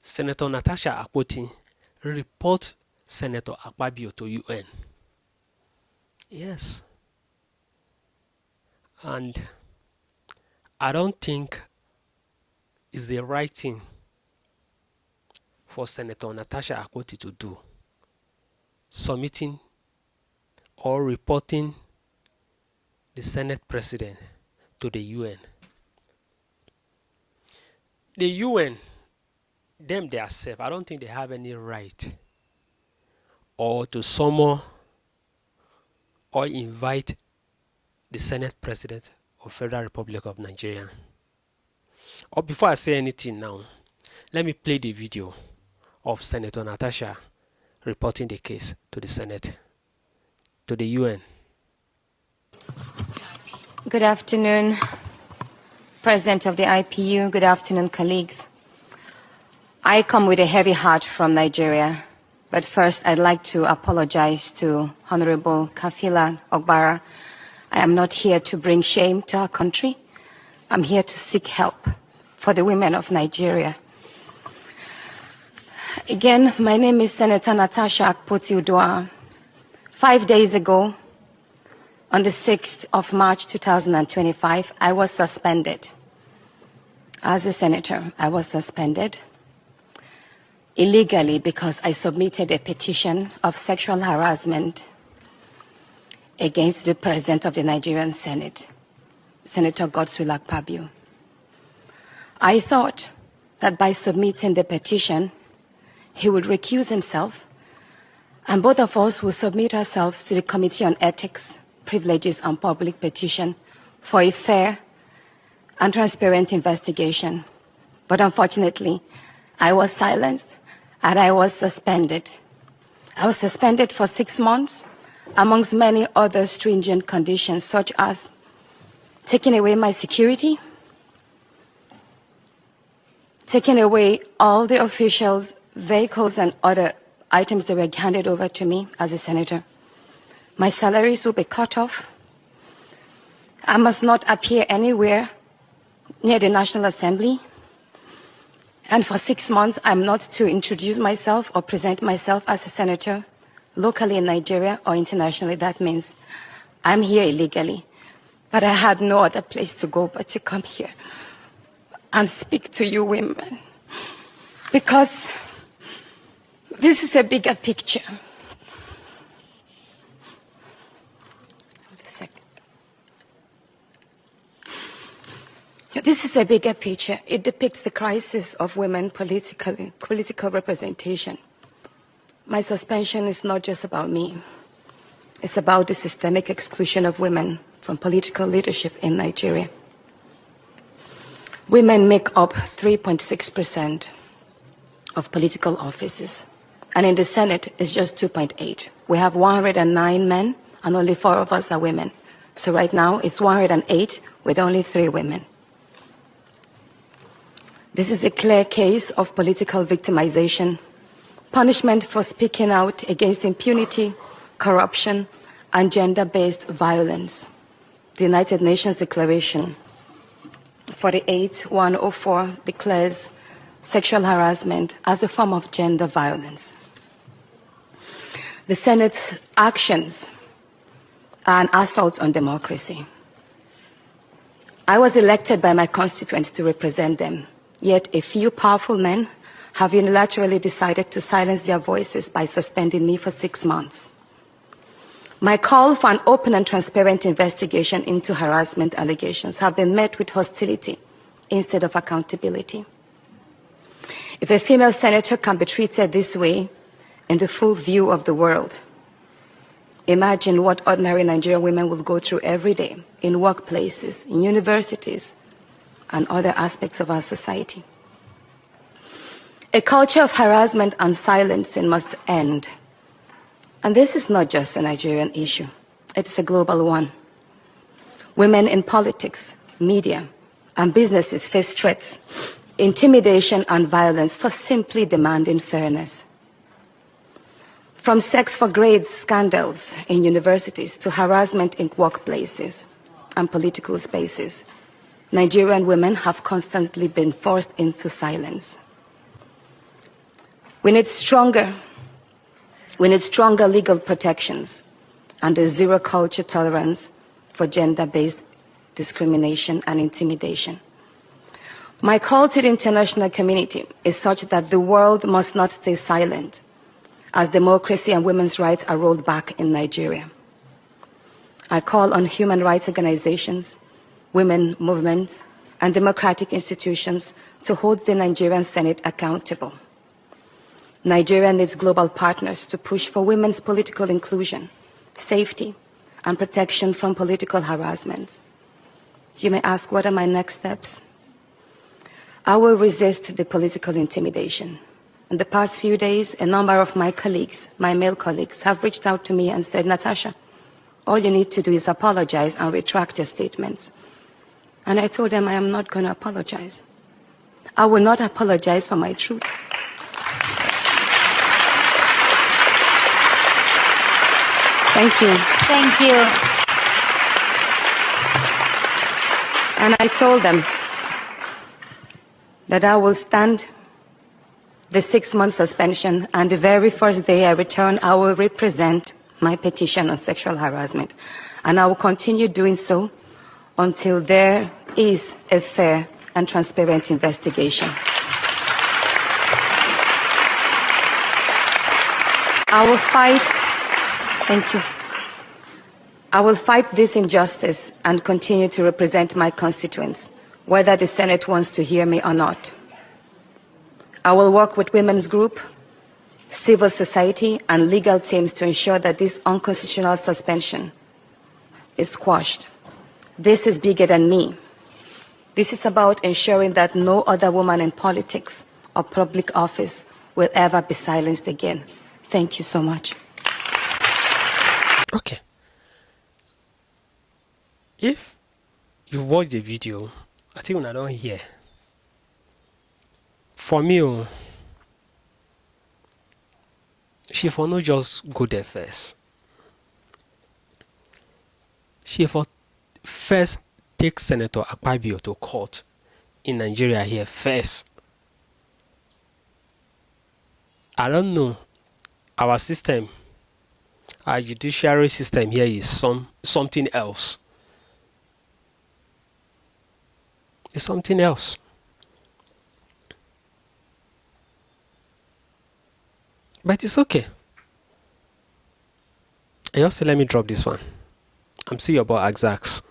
Senator Natasha Akpoti report Senator Akpabio to UN. Yes. And I don't think it's the right thing for Senator Natasha Akpoti to do, submitting or reporting the Senate President to the UN. The UN, them themselves, I don't think they have any right or to summon or invite the Senate President of Federal Republic of Nigeria. Or before I say anything now, let me play the video of Senator Natasha reporting the case to the Senate, to the UN. Good afternoon, President of the IPU. Good afternoon, colleagues. I come with a heavy heart from Nigeria, but first I'd like to apologize to Honorable Kafila Ogbara. I am not here to bring shame to our country. I'm here to seek help for the women of Nigeria. Again, my name is Senator Natasha Akpoti-Uduaghan. 5 days ago, on the 6th of March 2025, I was suspended. As a senator, I was suspended illegally because I submitted a petition of sexual harassment against the President of the Nigerian Senate, Senator Godswill Akpabio. I thought that by submitting the petition, he would recuse himself, and both of us would submit ourselves to the Committee on Ethics, Privileges and Public Petition for a fair and transparent investigation. But unfortunately, I was silenced and I was suspended. I was suspended for 6 months, amongst many other stringent conditions, such as taking away my security, taking away all the officials, vehicles, and other items that were handed over to me as a senator. My salaries will be cut off. I must not appear anywhere near the National Assembly. And for 6 months, I'm not to introduce myself or present myself as a senator locally in Nigeria or internationally. That means I'm here illegally. But I had no other place to go but to come here and speak to you women. Because this is a bigger picture. This is a bigger picture. It depicts the crisis of women political representation. My suspension is not just about me. It's about the systemic exclusion of women from political leadership in Nigeria. Women make up 3.6% of political offices, and in the Senate, it's just 2.8%. We have 109 men, and only 4 of us are women. So right now, it's 108 with only 3 women. This is a clear case of political victimization, punishment for speaking out against impunity, corruption, and gender-based violence. The United Nations Declaration 48/104 declares sexual harassment as a form of gender violence. The Senate's actions are an assault on democracy. I was elected by my constituents to represent them. Yet a few powerful men have unilaterally decided to silence their voices by suspending me for 6 months. My call for an open and transparent investigation into harassment allegations have been met with hostility instead of accountability. If a female senator can be treated this way in the full view of the world, imagine what ordinary Nigerian women will go through every day in workplaces, in universities, and other aspects of our society. A culture of harassment and silencing must end. And this is not just a Nigerian issue. It is a global one. Women in politics, media, and businesses face threats, intimidation, and violence for simply demanding fairness. From sex for grades scandals in universities to harassment in workplaces and political spaces, Nigerian women have constantly been forced into silence. We need stronger legal protections and a zero culture tolerance for gender-based discrimination and intimidation. My call to the international community is such that the world must not stay silent as democracy and women's rights are rolled back in Nigeria. I call on human rights organizations, women movements, and democratic institutions to hold the Nigerian Senate accountable. Nigeria needs global partners to push for women's political inclusion, safety, and protection from political harassment. You may ask, what are my next steps? I will resist the political intimidation. In the past few days, a number of my colleagues, my male colleagues, have reached out to me and said, Natasha, all you need to do is apologize and retract your statements. And I told them I am not going to apologize. I will not apologize for my truth. Thank you. Thank you. And I told them that I will stand the 6-month suspension, and the very first day I return, I will represent my petition on sexual harassment. And I will continue doing so until there is a fair and transparent investigation. I will fight, thank you. I will fight this injustice and continue to represent my constituents, whether the Senate wants to hear me or not. I will work with women's group, civil society, and legal teams to ensure that this unconstitutional suspension is quashed. This is bigger than me. This is about ensuring that no other woman in politics or public office will ever be silenced again. Thank you so much. Okay. If you watch the video, I think when I don't hear. For me, she for no just go there first. She for first take Senator Akpabio to court in Nigeria here first. I don't know. Our system, our judiciary system here is something else. It's something else. But it's okay. I just say, let me drop this one. I'm serious about Axax.